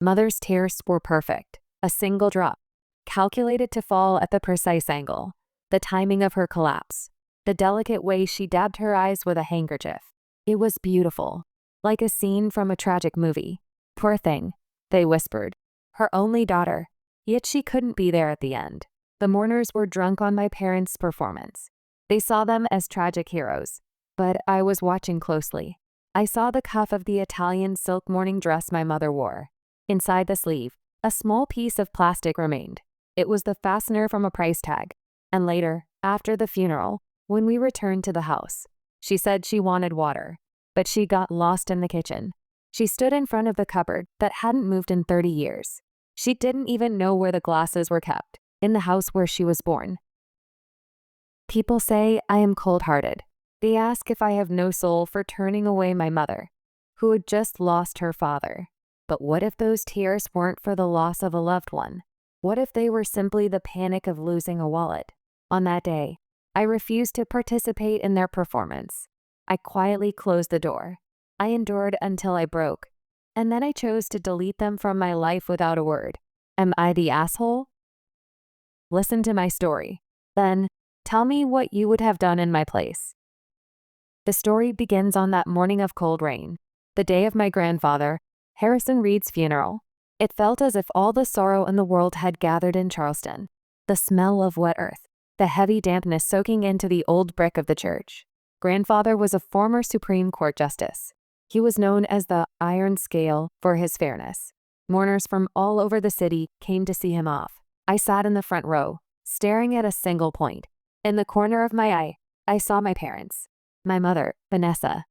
Mother's tears were perfect, a single drop, calculated to fall at the precise angle, the timing of her collapse, the delicate way she dabbed her eyes with a handkerchief. It was beautiful, like a scene from a tragic movie. Poor thing, they whispered. Her only daughter, yet she couldn't be there at the end. The mourners were drunk on my parents' performance. They saw them as tragic heroes, but I was watching closely. I saw the cuff of the Italian silk morning dress my mother wore. Inside the sleeve, a small piece of plastic remained. It was the fastener from a price tag. And later, after the funeral, when we returned to the house, she said she wanted water, but she got lost in the kitchen. She stood in front of the cupboard that hadn't moved in 30 years. She didn't even know where the glasses were kept, in the house where she was born. People say I am cold-hearted. They ask if I have no soul for turning away my mother, who had just lost her father. But what if those tears weren't for the loss of a loved one? What if they were simply the panic of losing a wallet? On that day, I refused to participate in their performance. I quietly closed the door. I endured until I broke, and then I chose to delete them from my life without a word. Am I the asshole? Listen to my story. Then, tell me what you would have done in my place. The story begins on that morning of cold rain, the day of my grandfather, Harrison Reed's funeral. It felt as if all the sorrow in the world had gathered in Charleston. The smell of wet earth, the heavy dampness soaking into the old brick of the church. Grandfather was a former Supreme Court justice. He was known as the Iron Scale for his fairness. Mourners from all over the city came to see him off. I sat in the front row, staring at a single point. In the corner of my eye, I saw my parents. My mother, Vanessa.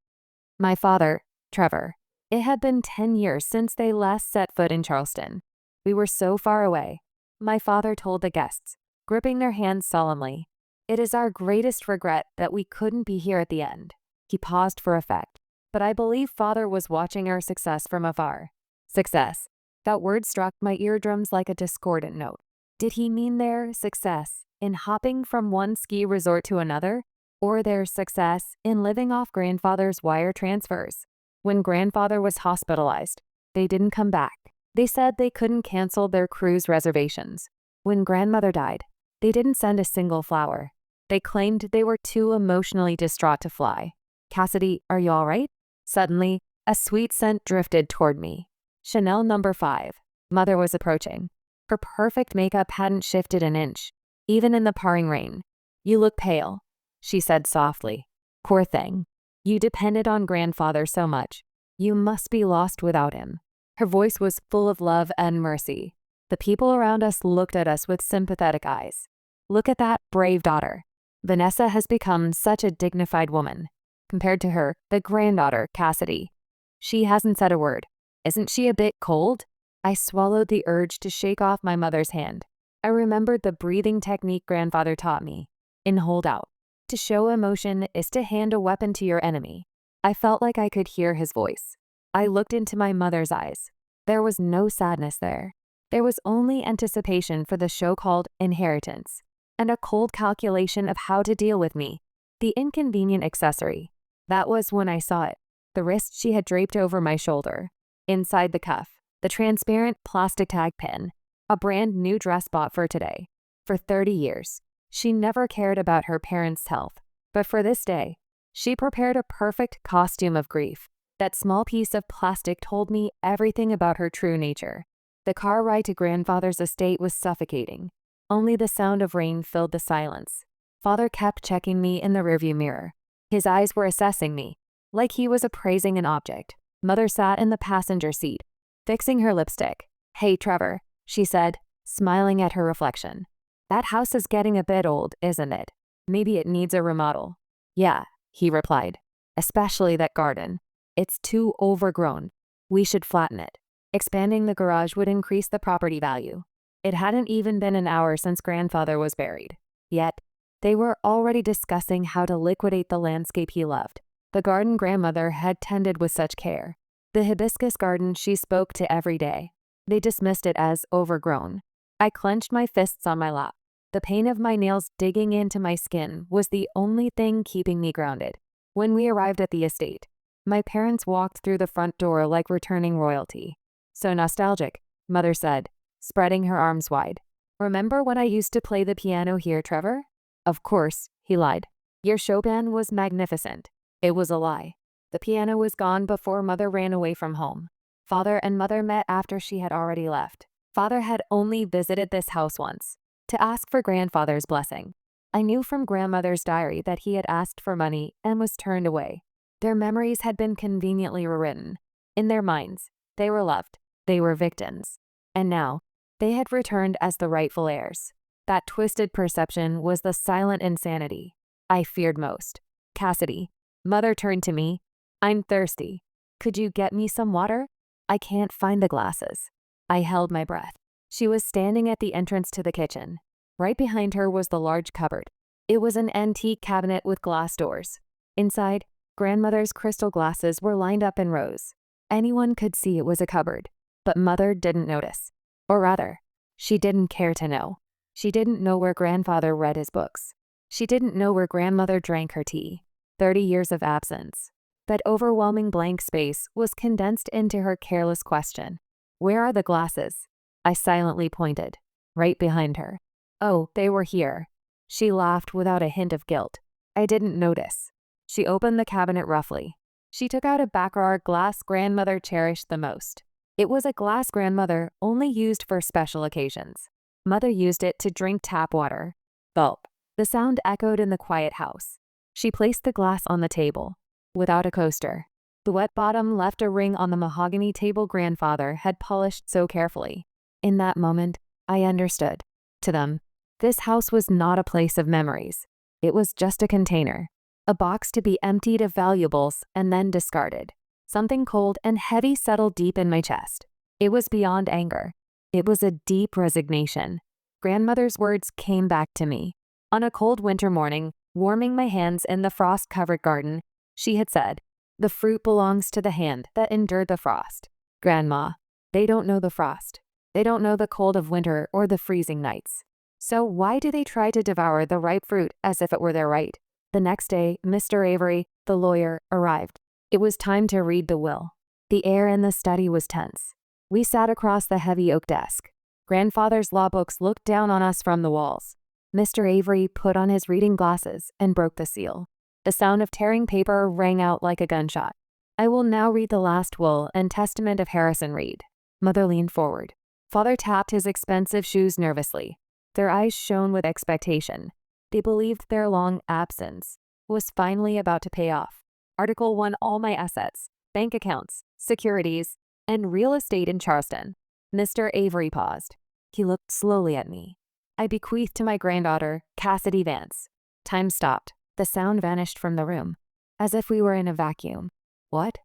My father, Trevor. It had been 10 years since they last set foot in Charleston. We were so far away. My father told the guests, gripping their hands solemnly, "It is our greatest regret that we couldn't be here at the end." He paused for effect, but I believe Father was watching our success from afar. Success. That word struck my eardrums like a discordant note. Did he mean their success in hopping from one ski resort to another, or their success in living off grandfather's wire transfers? When grandfather was hospitalized, they didn't come back. They said they couldn't cancel their cruise reservations. When grandmother died, they didn't send a single flower. They claimed they were too emotionally distraught to fly. "Cassidy, are you all right?" Suddenly, a sweet scent drifted toward me. Chanel number 5. Mother was approaching. Her perfect makeup hadn't shifted an inch, even in the pouring rain. "You look pale," she said softly. "Poor thing. You depended on grandfather so much. You must be lost without him." Her voice was full of love and mercy. The people around us looked at us with sympathetic eyes. "Look at that brave daughter. Vanessa has become such a dignified woman. Compared to her, the granddaughter, Cassidy. She hasn't said a word. Isn't she a bit cold?" I swallowed the urge to shake off my mother's hand. I remembered the breathing technique grandfather taught me. In hold out. To show emotion is to hand a weapon to your enemy. I felt like I could hear his voice. I looked into my mother's eyes. There was no sadness there. There was only anticipation for the show called Inheritance, and a cold calculation of how to deal with me, the inconvenient accessory. That was when I saw it. The wrist she had draped over my shoulder. Inside the cuff, the transparent plastic tag pin, a brand new dress bought for today. For 30 years, she never cared about her parents' health, but for this day, she prepared a perfect costume of grief. That small piece of plastic told me everything about her true nature. The car ride to grandfather's estate was suffocating. Only the sound of rain filled the silence. Father kept checking me in the rearview mirror. His eyes were assessing me, like he was appraising an object. Mother sat in the passenger seat, fixing her lipstick. "Hey, Trevor," she said, smiling at her reflection. "That house is getting a bit old, isn't it? Maybe it needs a remodel." "Yeah," he replied, "especially that garden. It's too overgrown. We should flatten it. Expanding the garage would increase the property value." It hadn't even been an hour since grandfather was buried. Yet, they were already discussing how to liquidate the landscape he loved. The garden grandmother had tended with such care. The hibiscus garden she spoke to every day. They dismissed it as overgrown. I clenched my fists on my lap. The pain of my nails digging into my skin was the only thing keeping me grounded. When we arrived at the estate, my parents walked through the front door like returning royalty. So nostalgic, Mother said, spreading her arms wide. Remember when I used to play the piano here, Trevor? Of course, he lied. Your Chopin was magnificent. It was a lie. The piano was gone before Mother ran away from home. Father and Mother met after she had already left. Father had only visited this house once, to ask for grandfather's blessing. I knew from grandmother's diary that he had asked for money and was turned away. Their memories had been conveniently rewritten. In their minds, they were loved. They were victims. And now, they had returned as the rightful heirs. That twisted perception was the silent insanity I feared most. Cassidy. Mother turned to me. I'm thirsty. Could you get me some water? I can't find the glasses. I held my breath. She was standing at the entrance to the kitchen. Right behind her was the large cupboard. It was an antique cabinet with glass doors. Inside, grandmother's crystal glasses were lined up in rows. Anyone could see it was a cupboard, but Mother didn't notice. Or rather, she didn't care to know. She didn't know where grandfather read his books. She didn't know where grandmother drank her tea. 30 years of absence. That overwhelming blank space was condensed into her careless question. Where are the glasses? I silently pointed. Right behind her. Oh, they were here. She laughed without a hint of guilt. I didn't notice. She opened the cabinet roughly. She took out a Baccarat glass grandmother cherished the most. It was a glass grandmother only used for special occasions. Mother used it to drink tap water. Gulp. The sound echoed in the quiet house. She placed the glass on the table, without a coaster. The wet bottom left a ring on the mahogany table grandfather had polished so carefully. In that moment, I understood. To them, this house was not a place of memories. It was just a container, a box to be emptied of valuables and then discarded. Something cold and heavy settled deep in my chest. It was beyond anger. It was a deep resignation. Grandmother's words came back to me. On a cold winter morning, warming my hands in the frost-covered garden, she had said, "The fruit belongs to the hand that endured the frost." Grandma, they don't know the frost. They don't know the cold of winter or the freezing nights. So why do they try to devour the ripe fruit as if it were their right? The next day, Mr. Avery, the lawyer, arrived. It was time to read the will. The air in the study was tense. We sat across the heavy oak desk. Grandfather's law books looked down on us from the walls. Mr. Avery put on his reading glasses and broke the seal. The sound of tearing paper rang out like a gunshot. I will now read the last will and testament of Harrison Reed. Mother leaned forward. Father tapped his expensive shoes nervously. Their eyes shone with expectation. They believed their long absence was finally about to pay off. Article 1, all my assets, bank accounts, securities, and real estate in Charleston. Mr. Avery paused. He looked slowly at me. I bequeath to my granddaughter, Cassidy Vance. Time stopped. The sound vanished from the room, as if we were in a vacuum. What?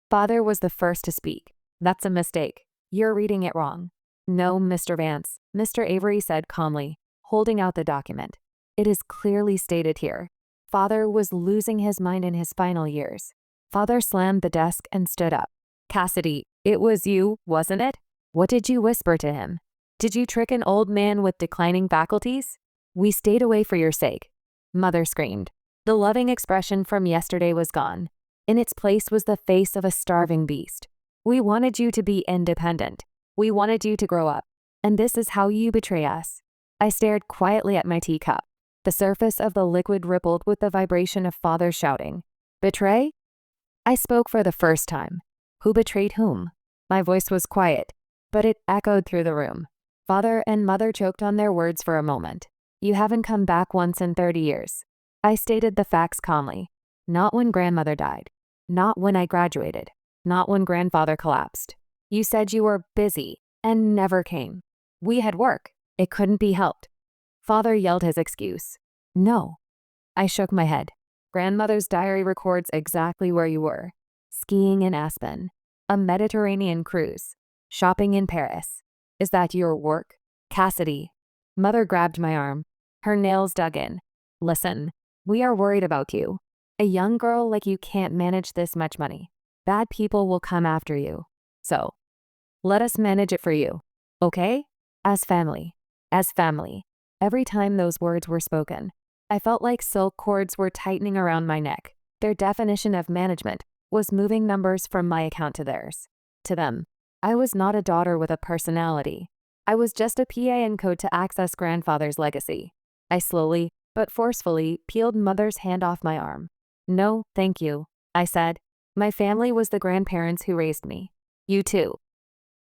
Father was the first to speak. That's a mistake. You're reading it wrong. No, Mr. Vance, Mr. Avery said calmly, holding out the document. It is clearly stated here. Father was losing his mind in his final years. Father slammed the desk and stood up. Cassidy, it was you, wasn't it? What did you whisper to him? Did you trick an old man with declining faculties? We stayed away for your sake. Mother screamed. The loving expression from yesterday was gone. In its place was the face of a starving beast. We wanted you to be independent. We wanted you to grow up. And this is how you betray us. I stared quietly at my teacup. The surface of the liquid rippled with the vibration of Father shouting. Betray? I spoke for the first time. Who betrayed whom? My voice was quiet, but it echoed through the room. Father and Mother choked on their words for a moment. You haven't come back once in 30 years. I stated the facts calmly. Not when grandmother died. Not when I graduated. Not when grandfather collapsed. You said you were busy and never came. We had work. It couldn't be helped. Father yelled his excuse. No. I shook my head. Grandmother's diary records exactly where you were. Skiing in Aspen. A Mediterranean cruise. Shopping in Paris. Is that your work? Cassidy. Mother grabbed my arm. Her nails dug in. Listen, we are worried about you. A young girl like you can't manage this much money. Bad people will come after you. So, let us manage it for you. Okay? As family. As family. Every time those words were spoken, I felt like silk cords were tightening around my neck. Their definition of management was moving numbers from my account to theirs. To them, I was not a daughter with a personality. I was just a PA code to access grandfather's legacy. I slowly, but forcefully, peeled Mother's hand off my arm. No, thank you, I said. My family was the grandparents who raised me. You too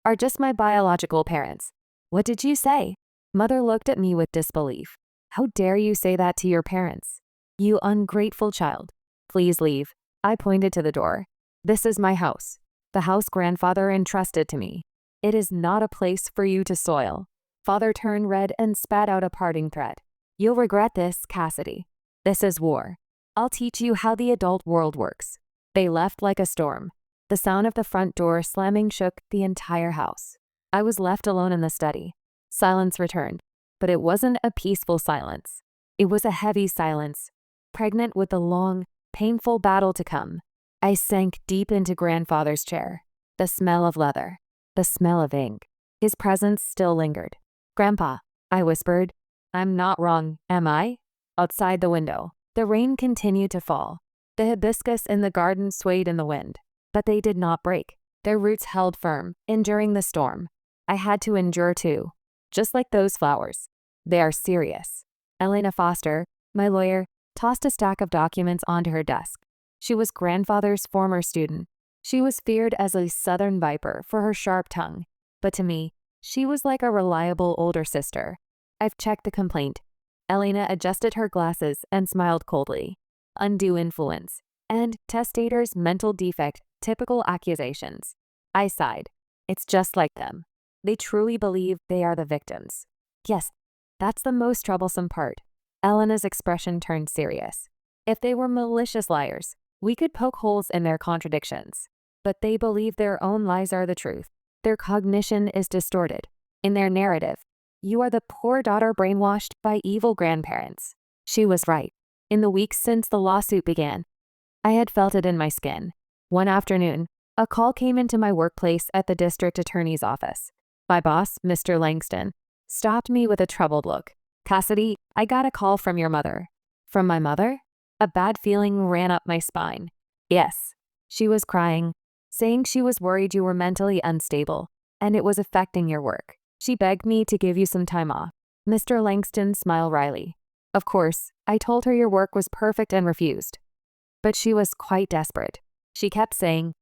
are just my biological parents. What did you say? Mother looked at me with disbelief. How dare you say that to your parents? You ungrateful child. Please leave. I pointed to the door. This is my house. The house grandfather entrusted to me. It is not a place for you to soil. Father turned red and spat out a parting threat. You'll regret this, Cassidy. This is war. I'll teach you how the adult world works. They left like a storm. The sound of the front door slamming shook the entire house. I was left alone in the study. Silence returned, but it wasn't a peaceful silence. It was a heavy silence, pregnant with the long, painful battle to come. I sank deep into grandfather's chair. The smell of leather, the smell of ink. His presence still lingered. Grandpa, I whispered. I'm not wrong, am I? Outside the window, the rain continued to fall. The hibiscus in the garden swayed in the wind, but they did not break. Their roots held firm, enduring the storm. I had to endure too, just like those flowers. They are serious. Elena Foster, my lawyer, tossed a stack of documents onto her desk. She was grandfather's former student. She was feared as a southern viper for her sharp tongue, but to me, she was like a reliable older sister. I've checked the complaint. Elena adjusted her glasses and smiled coldly. Undue influence and testator's mental defect, typical accusations. I sighed. It's just like them. They truly believe they are the victims. Yes, that's the most troublesome part. Elena's expression turned serious. If they were malicious liars, we could poke holes in their contradictions. But they believe their own lies are the truth. Their cognition is distorted. In their narrative, you are the poor daughter brainwashed by evil grandparents. She was right. In the weeks since the lawsuit began, I had felt it in my skin. One afternoon, a call came into my workplace at the district attorney's office. My boss, Mr. Langston, stopped me with a troubled look. Cassidy, I got a call from your mother. From my mother? A bad feeling ran up my spine. Yes. She was crying, saying she was worried you were mentally unstable, and it was affecting your work. She begged me to give you some time off. Mr. Langston smiled wryly. Of course, I told her your work was perfect and refused. But she was quite desperate. She kept saying,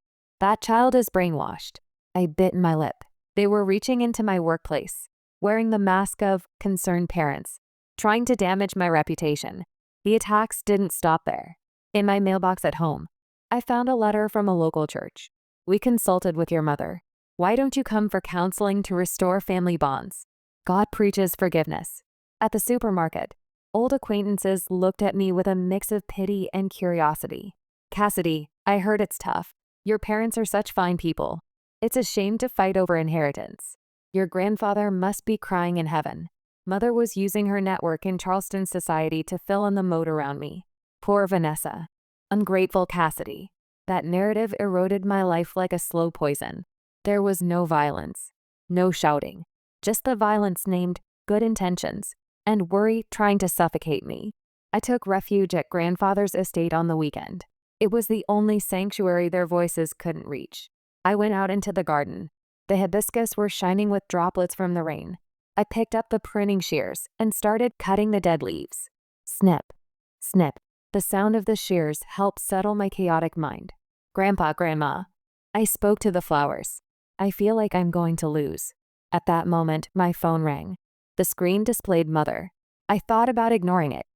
that child is brainwashed. I bit my lip. They were reaching into my workplace, wearing the mask of concerned parents, trying to damage my reputation. The attacks didn't stop there. In my mailbox at home, I found a letter from a local church. We consulted with your mother. Why don't you come for counseling to restore family bonds? God preaches forgiveness. At the supermarket, old acquaintances looked at me with a mix of pity and curiosity. Cassidy, I heard it's tough. Your parents are such fine people. It's a shame to fight over inheritance. Your grandfather must be crying in heaven. Mother was using her network in Charleston society to fill in the moat around me. Poor Vanessa. Ungrateful Cassidy. That narrative eroded my life like a slow poison. There was no violence, no shouting, just the violence named good intentions and worry trying to suffocate me. I took refuge at grandfather's estate on the weekend. It was the only sanctuary their voices couldn't reach. I went out into the garden. The hibiscus were shining with droplets from the rain. I picked up the pruning shears and started cutting the dead leaves. Snip, snip. The sound of the shears helped settle my chaotic mind. Grandpa, Grandma. I spoke to the flowers. I feel like I'm going to lose. At that moment, my phone rang. The screen displayed Mother. I thought about ignoring it.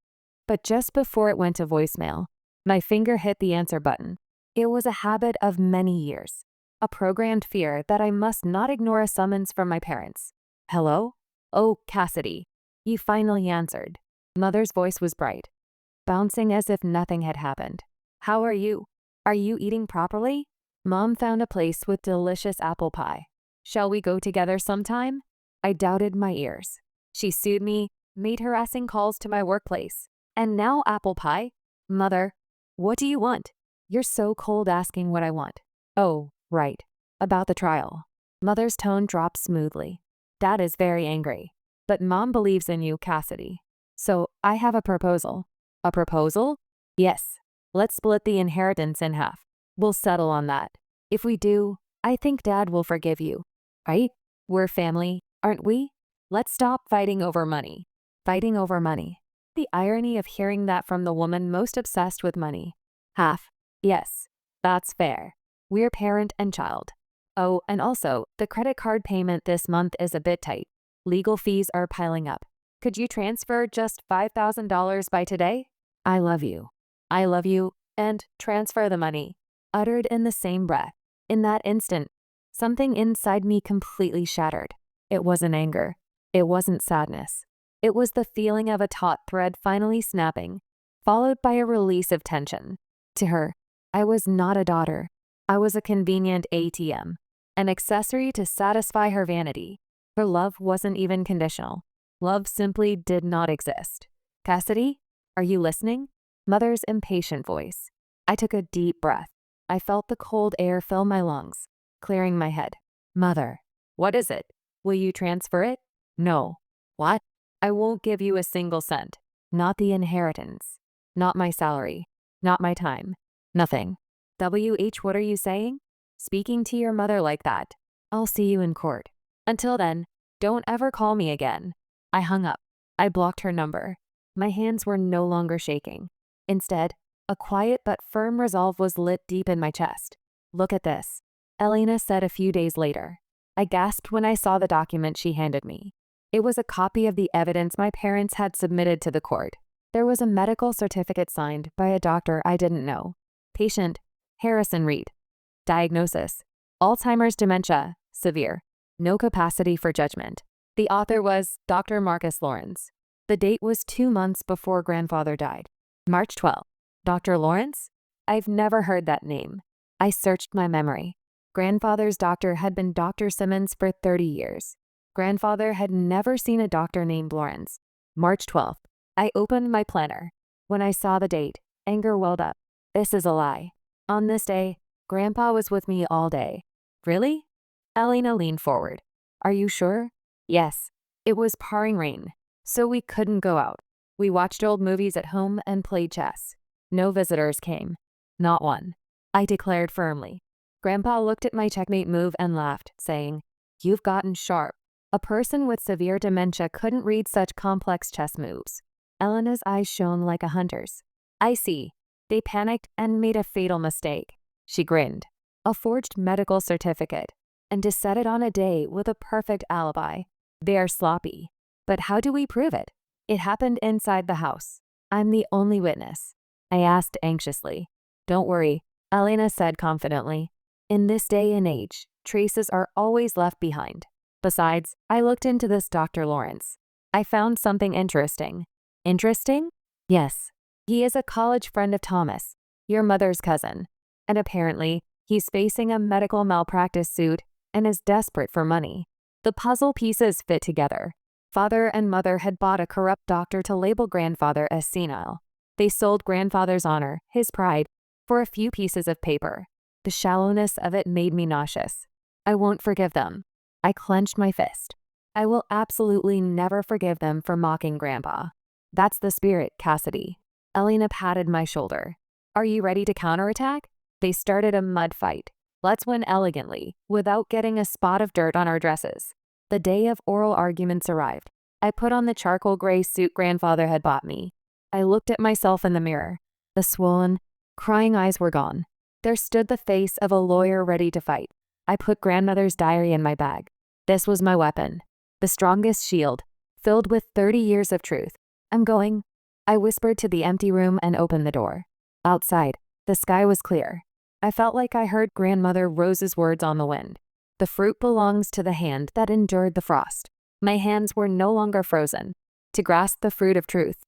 But just before it went to voicemail, my finger hit the answer button. It was a habit of many years. A programmed fear that I must not ignore a summons from my parents. Hello? Oh, Cassidy. You finally answered. Mother's voice was bright, bouncing as if nothing had happened. How are you? Are you eating properly? Mom found a place with delicious apple pie. Shall we go together sometime? I doubted my ears. She sued me, made harassing calls to my workplace. And now apple pie? Mother, what do you want? You're so cold asking what I want. Oh, right. About the trial. Mother's tone dropped smoothly. Dad is very angry. But Mom believes in you, Cassidy. So I have a proposal. A proposal? Yes. Let's split the inheritance in half. We'll settle on that. If we do, I think Dad will forgive you. right? We're family, aren't we? Let's stop fighting over money. Fighting over money. The irony of hearing that from the woman most obsessed with money. Half. Yes, that's fair. We're parent and child. Oh, and also, the credit card payment this month is a bit tight. Legal fees are piling up. Could you transfer just $5,000 by today? I love you. I love you, and transfer the money. Uttered in the same breath. In that instant, something inside me completely shattered. It wasn't anger. It wasn't sadness. It was the feeling of a taut thread finally snapping, followed by a release of tension. To her, I was not a daughter. I was a convenient ATM, an accessory to satisfy her vanity. Her love wasn't even conditional. Love simply did not exist. Cassidy, are you listening? Mother's impatient voice. I took a deep breath. I felt the cold air fill my lungs, clearing my head. Mother, what is it? Will you transfer it? No. What? I won't give you a single cent. Not the inheritance. Not my salary. Not my time. Nothing. What are you saying? Speaking to your mother like that. I'll see you in court. Until then, don't ever call me again. I hung up. I blocked her number. My hands were no longer shaking. Instead, a quiet but firm resolve was lit deep in my chest. Look at this, Elena said a few days later. I gasped when I saw the document she handed me. It was a copy of the evidence my parents had submitted to the court. There was a medical certificate signed by a doctor I didn't know. Patient, Harrison Reed. Diagnosis, Alzheimer's dementia, severe. No capacity for judgment. The author was Dr. Marcus Lawrence. The date was 2 months before grandfather died. March 12. Dr. Lawrence? I've never heard that name. I searched my memory. Grandfather's doctor had been Dr. Simmons for 30 years. Grandfather had never seen a doctor named Lawrence. March 12th. I opened my planner. When I saw the date, anger welled up. This is a lie. On this day, Grandpa was with me all day. Really? Elena leaned forward. Are you sure? Yes. It was pouring rain, so we couldn't go out. We watched old movies at home and played chess. No visitors came. Not one. I declared firmly. Grandpa looked at my checkmate move and laughed, saying, You've gotten sharp. A person with severe dementia couldn't read such complex chess moves. Elena's eyes shone like a hunter's. I see. They panicked and made a fatal mistake. She grinned. A forged medical certificate. And to set it on a day with a perfect alibi. They are sloppy. But how do we prove it? It happened inside the house. I'm the only witness. I asked anxiously. Don't worry, Elena said confidently. In this day and age, traces are always left behind. Besides, I looked into this Dr. Lawrence. I found something interesting. Interesting? Yes. He is a college friend of Thomas, your mother's cousin. And apparently, he's facing a medical malpractice suit and is desperate for money. The puzzle pieces fit together. Father and mother had bought a corrupt doctor to label grandfather as senile. They sold grandfather's honor, his pride, for a few pieces of paper. The shallowness of it made me nauseous. I won't forgive them. I clenched my fist. I will absolutely never forgive them for mocking Grandpa. That's the spirit, Cassidy. Elena patted my shoulder. Are you ready to counterattack? They started a mud fight. Let's win elegantly, without getting a spot of dirt on our dresses. The day of oral arguments arrived. I put on the charcoal gray suit grandfather had bought me. I looked at myself in the mirror. The swollen, crying eyes were gone. There stood the face of a lawyer ready to fight. I put grandmother's diary in my bag. This was my weapon. The strongest shield, filled with 30 years of truth. I'm going. I whispered to the empty room and opened the door. Outside, the sky was clear. I felt like I heard Grandmother Rose's words on the wind. The fruit belongs to the hand that endured the frost. My hands were no longer frozen. To grasp the fruit of truth,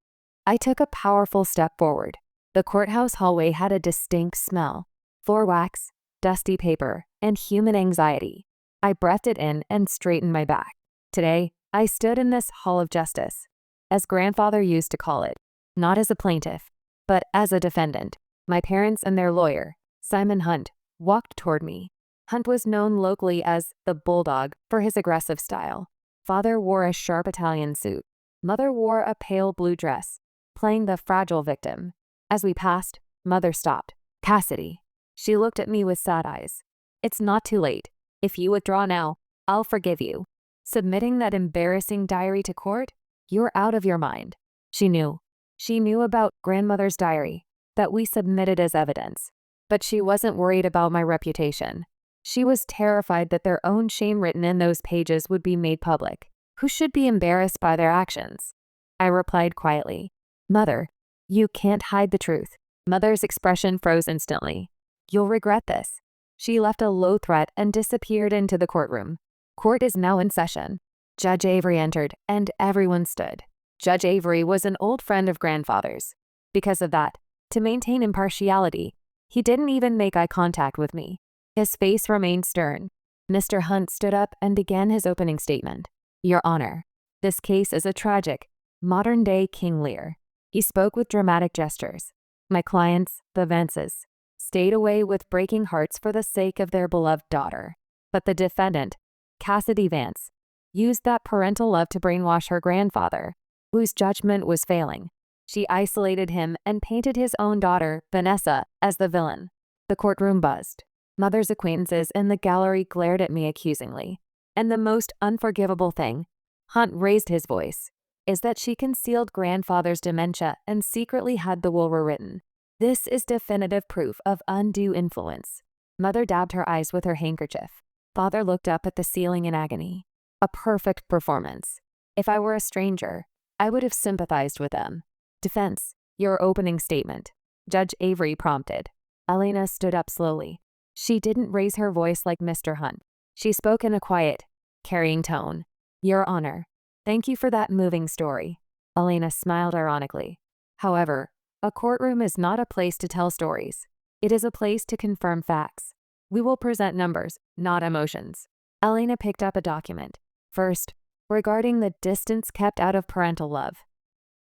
I took a powerful step forward. The courthouse hallway had a distinct smell. Floor wax, dusty paper, and human anxiety. I breathed it in and straightened my back. Today, I stood in this hall of justice, as grandfather used to call it, not as a plaintiff, but as a defendant. My parents and their lawyer, Simon Hunt, walked toward me. Hunt was known locally as the Bulldog for his aggressive style. Father wore a sharp Italian suit. Mother wore a pale blue dress, playing the fragile victim. As we passed, Mother stopped. Cassidy. She looked at me with sad eyes. It's not too late. If you withdraw now, I'll forgive you. Submitting that embarrassing diary to court? You're out of your mind. She knew. She knew about grandmother's diary, that we submitted as evidence. But she wasn't worried about my reputation. She was terrified that their own shame written in those pages would be made public. Who should be embarrassed by their actions? I replied quietly, Mother, you can't hide the truth. Mother's expression froze instantly. You'll regret this. She left a low threat and disappeared into the courtroom. Court is now in session. Judge Avery entered, and everyone stood. Judge Avery was an old friend of grandfather's. Because of that, to maintain impartiality, he didn't even make eye contact with me. His face remained stern. Mr. Hunt stood up and began his opening statement. Your Honor, this case is a tragic, modern-day King Lear. He spoke with dramatic gestures. My clients, the Vances, stayed away with breaking hearts for the sake of their beloved daughter. But the defendant, Cassidy Vance, used that parental love to brainwash her grandfather, whose judgment was failing. She isolated him and painted his own daughter, Vanessa, as the villain. The courtroom buzzed. Mother's acquaintances in the gallery glared at me accusingly. And the most unforgivable thing, Hunt raised his voice, is that she concealed grandfather's dementia and secretly had the will rewritten. This is definitive proof of undue influence. Mother dabbed her eyes with her handkerchief. Father looked up at the ceiling in agony. A perfect performance. If I were a stranger, I would have sympathized with them. Defense, your opening statement. Judge Avery prompted. Elena stood up slowly. She didn't raise her voice like Mr. Hunt. She spoke in a quiet, carrying tone. Your Honor, thank you for that moving story. Elena smiled ironically. However, a courtroom is not a place to tell stories. It is a place to confirm facts. We will present numbers, not emotions. Elena picked up a document. First, regarding the distance kept out of parental love.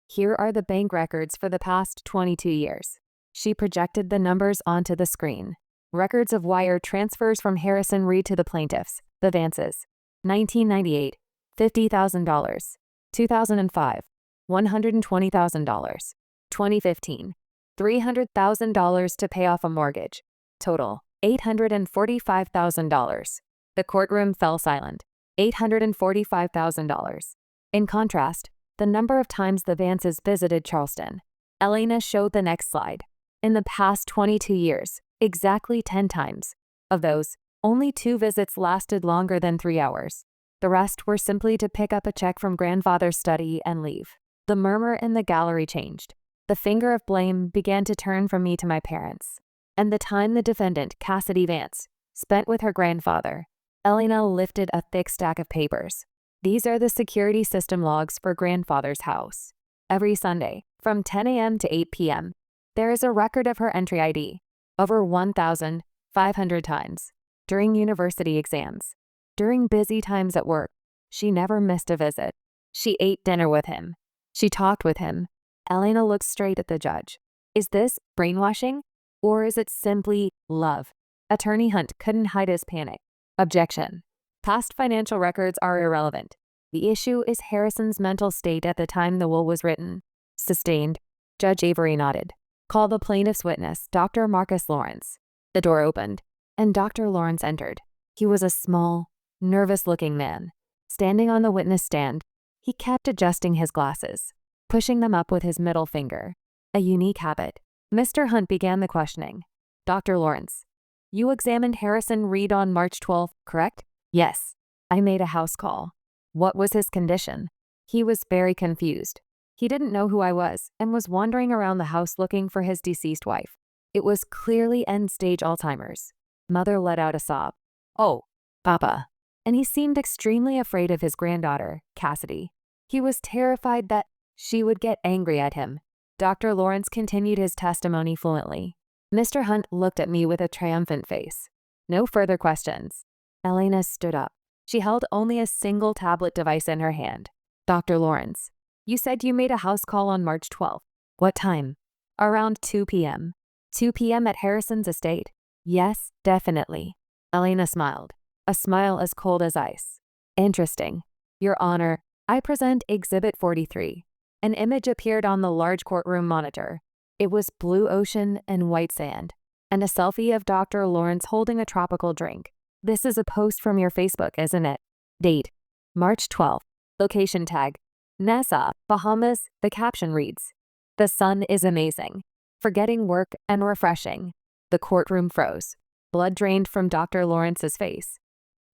Here are the bank records for the past 22 years. She projected the numbers onto the screen. Records of wire transfers from Harrison Reed to the plaintiffs, the Vances. 1998, $50,000. 2005, $120,000. 2015, $300,000 to pay off a mortgage. Total, $845,000. The courtroom fell silent. $845,000. In contrast, the number of times the Vances visited Charleston. Elena showed the next slide. In the past 22 years, exactly 10 times. Of those, only 2 visits lasted longer than 3 hours. The rest were simply to pick up a check from grandfather's study and leave. The murmur in the gallery changed. The finger of blame began to turn from me to my parents. And the time the defendant, Cassidy Vance, spent with her grandfather. Elena lifted a thick stack of papers. These are the security system logs for grandfather's house. Every Sunday, from 10 a.m. to 8 p.m., there is a record of her entry ID, over 1,500 times, during university exams. During busy times at work, she never missed a visit. She ate dinner with him. She talked with him. Elena looked straight at the judge. Is this brainwashing, or is it simply love? Attorney Hunt couldn't hide his panic. Objection. Past financial records are irrelevant. The issue is Harrison's mental state at the time the will was written. Sustained. Judge Avery nodded. Call the plaintiff's witness, Dr. Marcus Lawrence. The door opened, and Dr. Lawrence entered. He was a small, nervous-looking man. Standing on the witness stand, he kept adjusting his glasses, pushing them up with his middle finger. A unique habit. Mr. Hunt began the questioning. Dr. Lawrence, you examined Harrison Reed on March 12th, correct? Yes. I made a house call. What was his condition? He was very confused. He didn't know who I was and was wandering around the house looking for his deceased wife. It was clearly end-stage Alzheimer's. Mother let out a sob. Oh, Papa. And he seemed extremely afraid of his granddaughter, Cassidy. He was terrified that she would get angry at him. Dr. Lawrence continued his testimony fluently. Mr. Hunt looked at me with a triumphant face. No further questions. Elena stood up. She held only a single tablet device in her hand. Dr. Lawrence, you said you made a house call on March 12th. What time? Around 2 p.m. 2 p.m. at Harrison's estate? Yes, definitely. Elena smiled, a smile as cold as ice. Interesting. Your Honor, I present Exhibit 43. An image appeared on the large courtroom monitor. It was blue ocean and white sand, and a selfie of Dr. Lawrence holding a tropical drink. This is a post from your Facebook, isn't it? Date: March 12th. Location tag: Nassau, Bahamas. The caption reads, "The sun is amazing. Forgetting work and refreshing." The courtroom froze. Blood drained from Dr. Lawrence's face.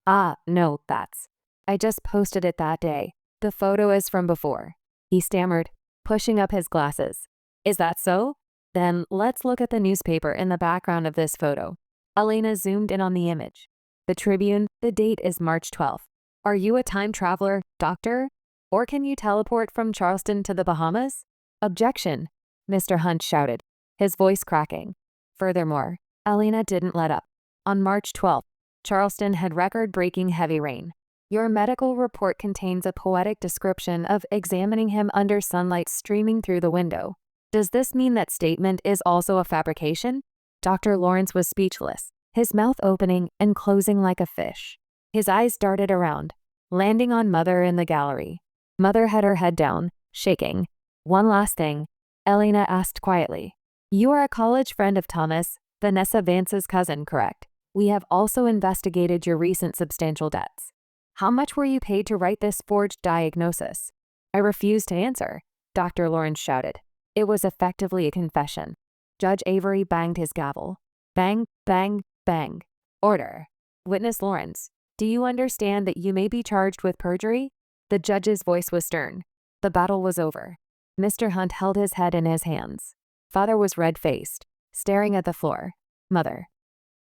No, I just posted it that day. The photo is from before," he stammered, pushing up his glasses. "Is that so? Then let's look at the newspaper in the background of this photo." Elena zoomed in on the image. The Tribune, the date is March 12th. "Are you a time traveler, doctor? Or can you teleport from Charleston to the Bahamas?" "Objection," Mr. Hunt shouted, his voice cracking. Furthermore, Elena didn't let up. On March 12th, Charleston had record-breaking heavy rain. Your medical report contains a poetic description of examining him under sunlight streaming through the window. Does this mean that statement is also a fabrication? Dr. Lawrence was speechless, his mouth opening and closing like a fish. His eyes darted around, landing on Mother in the gallery. Mother had her head down, shaking. "One last thing," Elena asked quietly. "You are a college friend of Thomas, Vanessa Vance's cousin, correct? We have also investigated your recent substantial debts. How much were you paid to write this forged diagnosis?" "I refused to answer," Dr. Lawrence shouted. It was effectively a confession. Judge Avery banged his gavel. Bang, bang, bang. "Order. Witness Lawrence, do you understand that you may be charged with perjury?" The judge's voice was stern. The battle was over. Mr. Hunt held his head in his hands. Father was red-faced, staring at the floor. Mother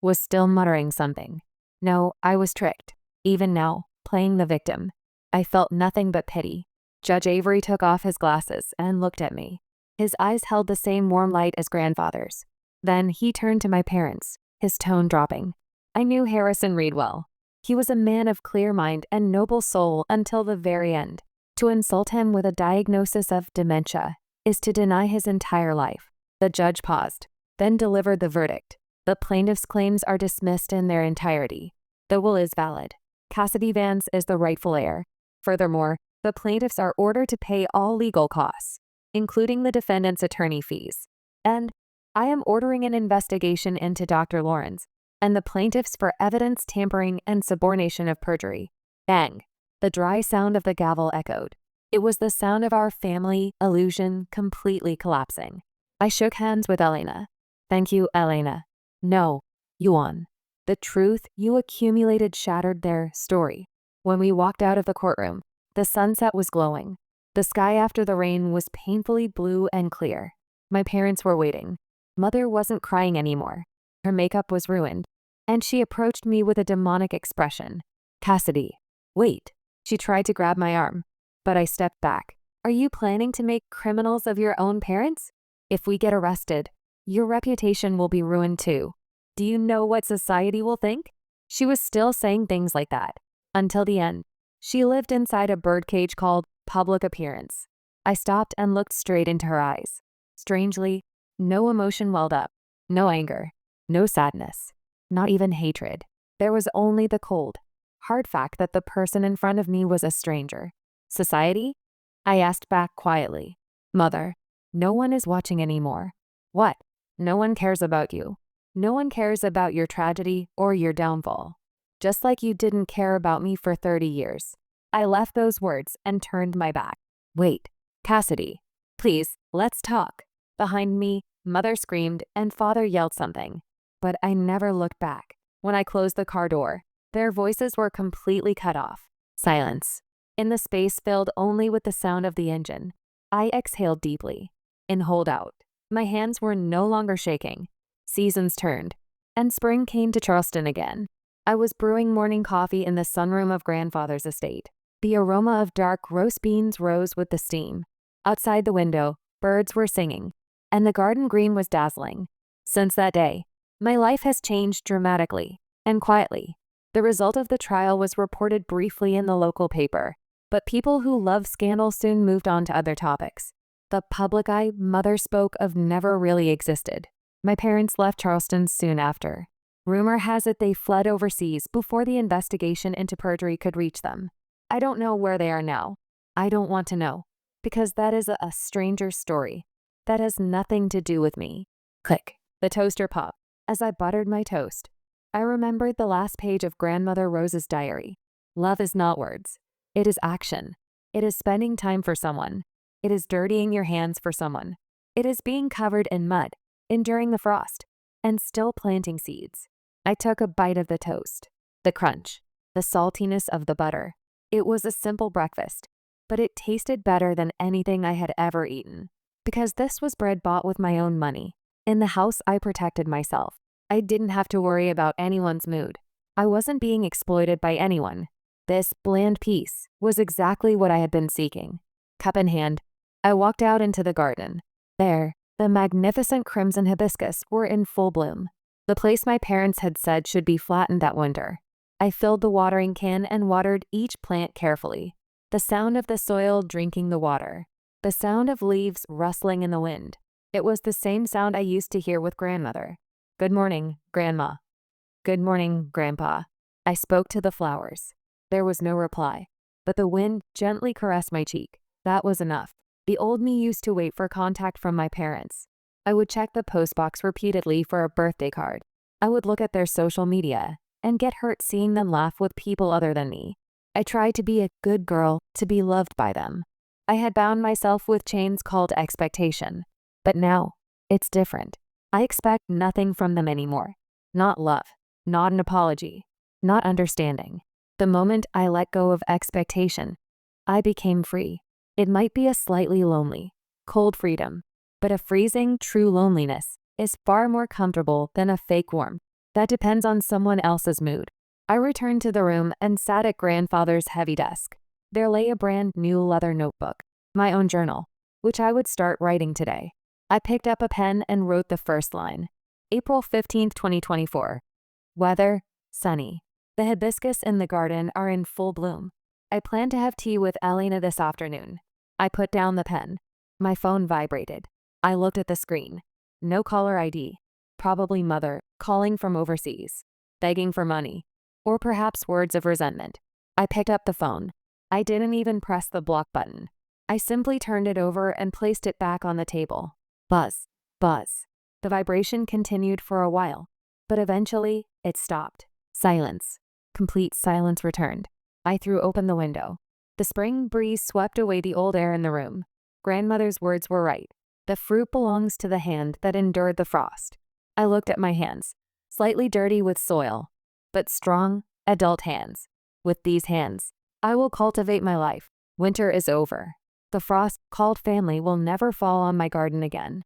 was still muttering something. "No, I was tricked. Even now, playing the victim. I felt nothing but pity." Judge Avery took off his glasses and looked at me. His eyes held the same warm light as grandfather's. Then he turned to my parents, his tone dropping. I knew Harrison Reed well. He was a man of clear mind and noble soul until the very end. To insult him with a diagnosis of dementia is to deny his entire life. The judge paused, then delivered the verdict. The plaintiff's claims are dismissed in their entirety. The will is valid. Cassidy Vance is the rightful heir. Furthermore, the plaintiffs are ordered to pay all legal costs, including the defendant's attorney fees. And I am ordering an investigation into Dr. Lawrence and the plaintiffs for evidence tampering and subornation of perjury. Bang! The dry sound of the gavel echoed. It was the sound of our family illusion completely collapsing. I shook hands with Elena. "Thank you, Elena. No, you won. The truth you accumulated shattered their story." When we walked out of the courtroom, the sunset was glowing. The sky after the rain was painfully blue and clear. My parents were waiting. Mother wasn't crying anymore. Her makeup was ruined, and she approached me with a demonic expression. "Cassidy, wait." She tried to grab my arm, but I stepped back. "Are you planning to make criminals of your own parents? If we get arrested, your reputation will be ruined too. Do you know what society will think?" She was still saying things like that. Until the end, she lived inside a birdcage called public appearance. I stopped and looked straight into her eyes. Strangely, no emotion welled up. No anger. No sadness. Not even hatred. There was only the cold, hard fact that the person in front of me was a stranger. "Society?" I asked back quietly. "Mother, no one is watching anymore." "What?" "No one cares about you. No one cares about your tragedy or your downfall. Just like you didn't care about me for 30 years. I left those words and turned my back. "Wait, Cassidy. Please, let's talk." Behind me, Mother screamed and Father yelled something. But I never looked back. When I closed the car door, their voices were completely cut off. Silence. In the space filled only with the sound of the engine, I exhaled deeply. In holdout, my hands were no longer shaking. Seasons turned, and spring came to Charleston again. I was brewing morning coffee in the sunroom of grandfather's estate. The aroma of dark roast beans rose with the steam. Outside the window, birds were singing, and the garden green was dazzling. Since that day, my life has changed dramatically and quietly. The result of the trial was reported briefly in the local paper, but people who love scandal soon moved on to other topics. The public eye Mother spoke of never really existed. My parents left Charleston soon after. Rumor has it they fled overseas before the investigation into perjury could reach them. I don't know where they are now. I don't want to know, because that is a stranger's story. That has nothing to do with me. Click. The toaster popped as I buttered my toast. I remembered the last page of Grandmother Rose's diary. Love is not words. It is action. It is spending time for someone. It is dirtying your hands for someone. It is being covered in mud, enduring the frost, and still planting seeds. I took a bite of the toast. The crunch, the saltiness of the butter. It was a simple breakfast, but it tasted better than anything I had ever eaten. Because this was bread bought with my own money. In the house, I protected myself. I didn't have to worry about anyone's mood. I wasn't being exploited by anyone. This bland peace was exactly what I had been seeking. Cup in hand, I walked out into the garden. There, the magnificent crimson hibiscus were in full bloom. The place my parents had said should be flattened that winter. I filled the watering can and watered each plant carefully. The sound of the soil drinking the water. The sound of leaves rustling in the wind. It was the same sound I used to hear with grandmother. Good morning, Grandma. Good morning, Grandpa. I spoke to the flowers. There was no reply, but the wind gently caressed my cheek. That was enough. The old me used to wait for contact from my parents. I would check the postbox repeatedly for a birthday card. I would look at their social media and get hurt seeing them laugh with people other than me. I tried to be a good girl to be loved by them. I had bound myself with chains called expectation. But now, it's different. I expect nothing from them anymore. Not love, not an apology, not understanding. The moment I let go of expectation, I became free. It might be a slightly lonely, cold freedom, but a freezing, true loneliness is far more comfortable than a fake warmth that depends on someone else's mood. I returned to the room and sat at grandfather's heavy desk. There lay a brand new leather notebook, my own journal, which I would start writing today. I picked up a pen and wrote the first line. April 15th, 2024. Weather, sunny. The hibiscus in the garden are in full bloom. I plan to have tea with Elena this afternoon. I put down the pen. My phone vibrated. I looked at the screen. No caller ID. Probably mother, calling from overseas, begging for money, or perhaps words of resentment. I picked up the phone. I didn't even press the block button. I simply turned it over and placed it back on the table. Buzz, buzz. The vibration continued for a while, but eventually it stopped. Silence. Complete silence returned. I threw open the window. The spring breeze swept away the old air in the room. Grandmother's words were right. The fruit belongs to the hand that endured the frost. I looked at my hands, slightly dirty with soil, but strong, adult hands. With these hands, I will cultivate my life. Winter is over. The frost called family will never fall on my garden again.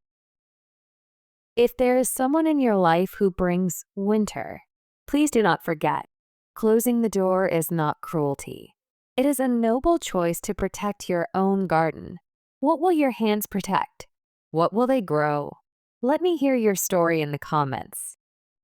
If there is someone in your life who brings winter, please do not forget, closing the door is not cruelty. It is a noble choice to protect your own garden. What will your hands protect? What will they grow? Let me hear your story in the comments.